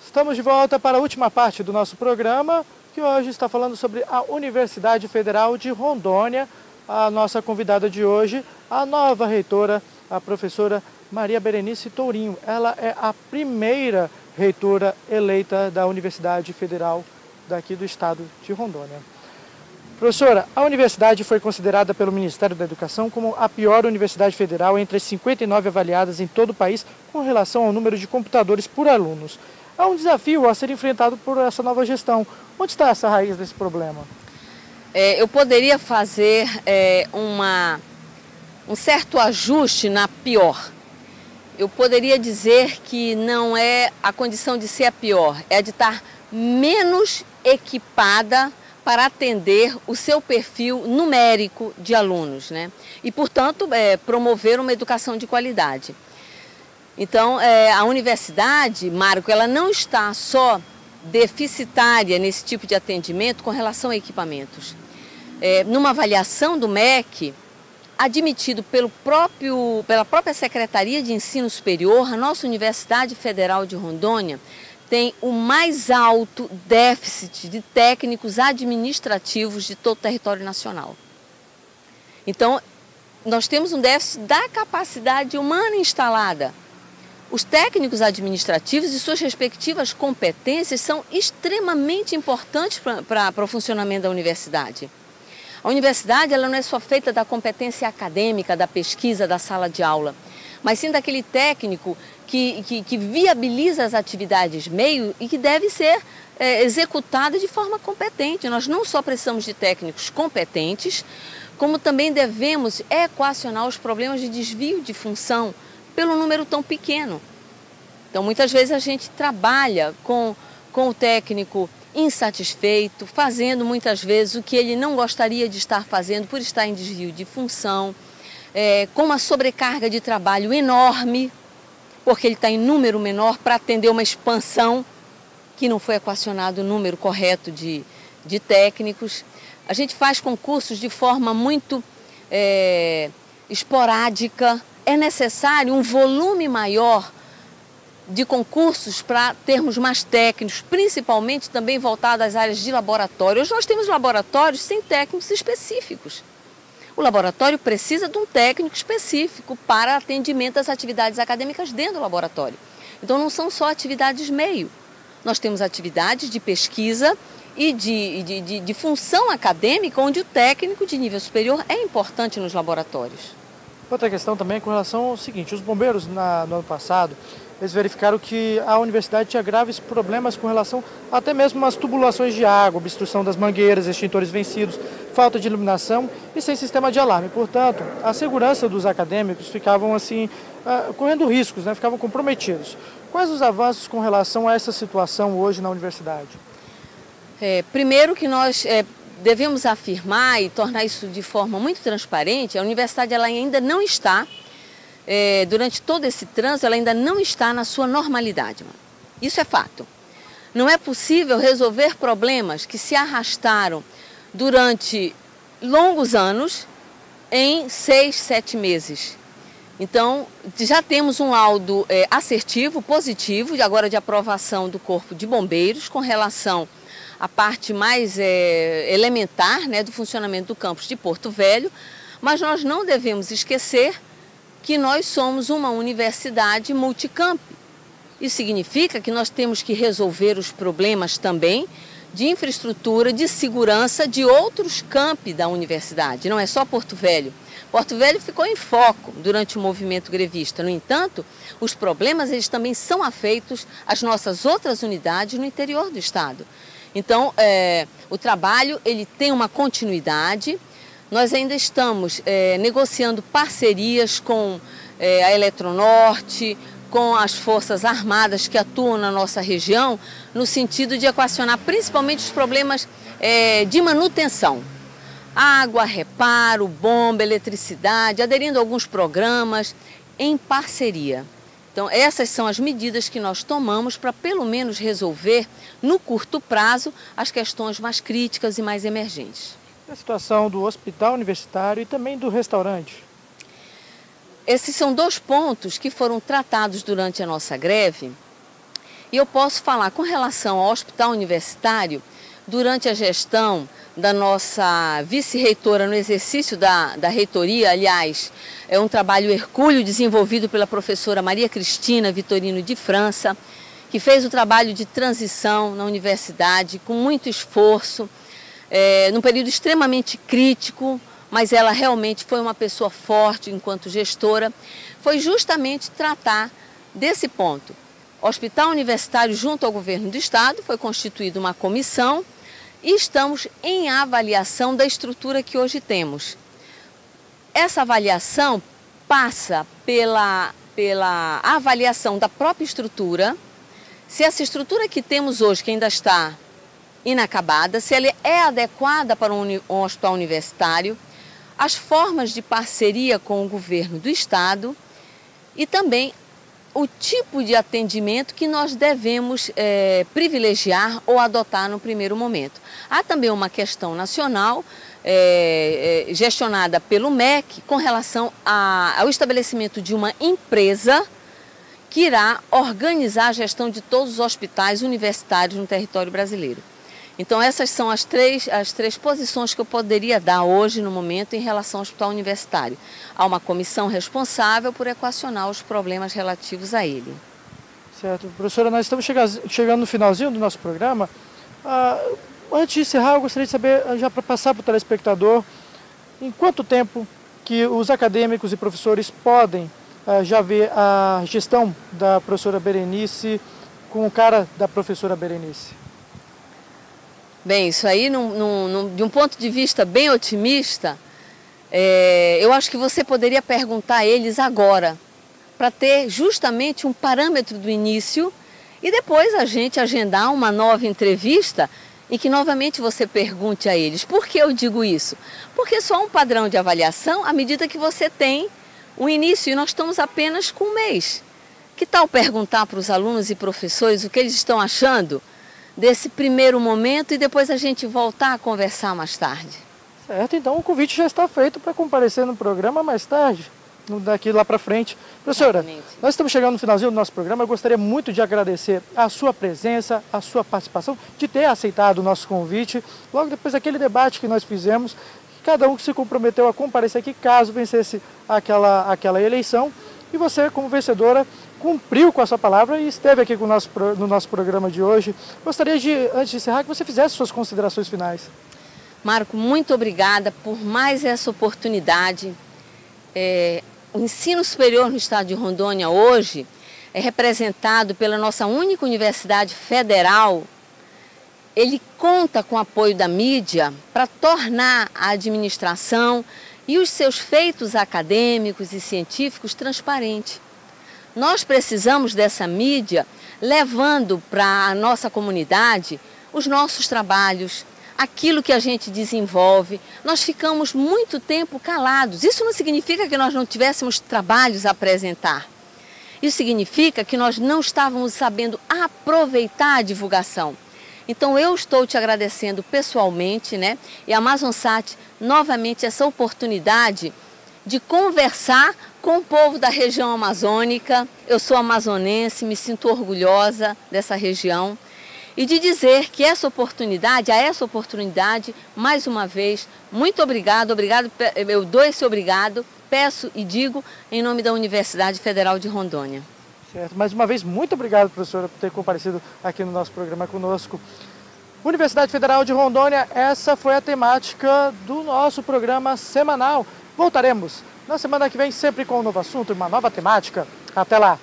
Estamos de volta para a última parte do nosso programa, que hoje está falando sobre a Universidade Federal de Rondônia. A nossa convidada de hoje, a nova reitora, a professora Maria Berenice Tourinho. Ela é a primeira reitora eleita da Universidade Federal daqui do estado de Rondônia. Professora, a universidade foi considerada pelo Ministério da Educação como a pior universidade federal entre as 59 avaliadas em todo o país com relação ao número de computadores por alunos. Há um desafio a ser enfrentado por essa nova gestão. Onde está essa raiz desse problema? Eu poderia fazer um certo ajuste na pior. Eu poderia dizer que não é a condição de ser a pior, é a de estar menos equipada para atender o seu perfil numérico de alunos, né? E, portanto, promover uma educação de qualidade. Então, a universidade, Marco, ela não está só deficitária nesse tipo de atendimento com relação a equipamentos. Numa avaliação do MEC, admitido pela própria Secretaria de Ensino Superior, a nossa Universidade Federal de Rondônia tem o mais alto déficit de técnicos administrativos de todo o território nacional. Então, nós temos um déficit da capacidade humana instalada. Os técnicos administrativos e suas respectivas competências são extremamente importantes para o funcionamento da universidade. A universidade ela não é só feita da competência acadêmica, da pesquisa, da sala de aula, mas sim daquele técnico que viabiliza as atividades meio e que deve ser executada de forma competente. Nós não só precisamos de técnicos competentes, como também devemos equacionar os problemas de desvio de função pelo número tão pequeno. Então, muitas vezes a gente trabalha com o técnico insatisfeito, fazendo muitas vezes o que ele não gostaria de estar fazendo por estar em desvio de função, com uma sobrecarga de trabalho enorme, porque ele está em número menor para atender uma expansão que não foi equacionado o número correto de técnicos. A gente faz concursos de forma muito esporádica. É necessário um volume maior de concursos para termos mais técnicos, principalmente também voltados às áreas de laboratório. Hoje nós temos laboratórios sem técnicos específicos. O laboratório precisa de um técnico específico para atendimento às atividades acadêmicas dentro do laboratório. Então não são só atividades meio. Nós temos atividades de pesquisa e de função acadêmica, onde o técnico de nível superior é importante nos laboratórios. Outra questão também com relação ao seguinte, os bombeiros no ano passado, eles verificaram que a universidade tinha graves problemas com relação até mesmo às tubulações de água, obstrução das mangueiras, extintores vencidos, falta de iluminação e sem sistema de alarme. Portanto, a segurança dos acadêmicos ficavam assim, correndo riscos, né? Ficavam comprometidos. Quais os avanços com relação a essa situação hoje na universidade? Primeiro que nós devemos afirmar e tornar isso de forma muito transparente, a universidade ela ainda não está, durante todo esse trânsito, ela ainda não está na sua normalidade. Isso é fato. Não é possível resolver problemas que se arrastaram durante longos anos em 6, 7 meses. Então, já temos um laudo assertivo, positivo, agora de aprovação do Corpo de Bombeiros com relação à parte mais elementar, né, do funcionamento do campus de Porto Velho, mas nós não devemos esquecer que nós somos uma universidade multicamp. Isso significa que nós temos que resolver os problemas também de infraestrutura, de segurança de outros campi da universidade, não é só Porto Velho. Porto Velho ficou em foco durante o movimento grevista. No entanto, os problemas eles também são afeitos às nossas outras unidades no interior do estado. Então, o trabalho ele tem uma continuidade. Nós ainda estamos negociando parcerias com a Eletronorte, com as Forças Armadas que atuam na nossa região, no sentido de equacionar principalmente os problemas de manutenção. Água, reparo, bomba, eletricidade, aderindo a alguns programas em parceria. Então, essas são as medidas que nós tomamos para, pelo menos, resolver, no curto prazo, as questões mais críticas e mais emergentes. A situação do hospital universitário e também do restaurante? Esses são dois pontos que foram tratados durante a nossa greve E eu posso falar com relação ao hospital universitário, durante a gestão da nossa vice-reitora no exercício da reitoria, aliás, é um trabalho hercúleo desenvolvido pela professora Maria Cristina Vitorino de França, que fez o trabalho de transição na universidade com muito esforço, num período extremamente crítico, mas ela realmente foi uma pessoa forte enquanto gestora, foi justamente tratar desse ponto. O Hospital Universitário, junto ao Governo do Estado, foi constituída uma comissão e estamos em avaliação da estrutura que hoje temos. Essa avaliação passa pela avaliação da própria estrutura, se essa estrutura que temos hoje, que ainda está inacabada, se ela é adequada para um hospital universitário, as formas de parceria com o Governo do Estado e também o tipo de atendimento que nós devemos privilegiar ou adotar no primeiro momento. Há também uma questão nacional gestionada pelo MEC com relação ao estabelecimento de uma empresa que irá organizar a gestão de todos os hospitais universitários no território brasileiro. Então essas são as três posições que eu poderia dar hoje no momento em relação ao hospital universitário. Há uma comissão responsável por equacionar os problemas relativos a ele. Certo. Professora, nós estamos chegando no finalzinho do nosso programa. Antes de encerrar, eu gostaria de saber, já para passar para o telespectador, em quanto tempo que os acadêmicos e professores podem já ver a gestão da professora Berenice com o cara da professora Berenice? Bem, isso aí, de um ponto de vista bem otimista, eu acho que você poderia perguntar a eles agora, para ter justamente um parâmetro do início e depois a gente agendar uma nova entrevista em que novamente você pergunte a eles. Por que eu digo isso? Porque só um padrão de avaliação à medida que você tem o início e nós estamos apenas com um mês. Que tal perguntar para os alunos e professores o que eles estão achando desse primeiro momento e depois a gente voltar a conversar mais tarde? Certo, então o convite já está feito para comparecer no programa mais tarde, daqui lá para frente. Professora, nós estamos chegando no finalzinho do nosso programa, eu gostaria muito de agradecer a sua presença, a sua participação, de ter aceitado o nosso convite, logo depois daquele debate que nós fizemos, cada um que se comprometeu a comparecer aqui caso vencesse aquela eleição, e você, como vencedora, cumpriu com a sua palavra e esteve aqui no nosso programa de hoje. Gostaria de, antes de encerrar, que você fizesse suas considerações finais. Marco, muito obrigada por mais essa oportunidade. O ensino superior no estado de Rondônia hoje é representado pela nossa única universidade federal. Ele conta com o apoio da mídia para tornar a administração e os seus feitos acadêmicos e científicos transparentes. Nós precisamos dessa mídia levando para a nossa comunidade os nossos trabalhos, aquilo que a gente desenvolve. Nós ficamos muito tempo calados. Isso não significa que nós não tivéssemos trabalhos a apresentar. Isso significa que nós não estávamos sabendo aproveitar a divulgação. Então eu estou te agradecendo pessoalmente, né? E a Amazonsat, novamente, essa oportunidade de conversar com o povo da região amazônica. Eu sou amazonense, me sinto orgulhosa dessa região. E de dizer que a essa oportunidade, mais uma vez, muito obrigado, eu dou esse obrigado, peço e digo em nome da Universidade Federal de Rondônia. Certo, mais uma vez, muito obrigado, professora, por ter comparecido aqui no nosso programa conosco. Universidade Federal de Rondônia, essa foi a temática do nosso programa semanal. Voltaremos na semana que vem, sempre com um novo assunto e uma nova temática. Até lá!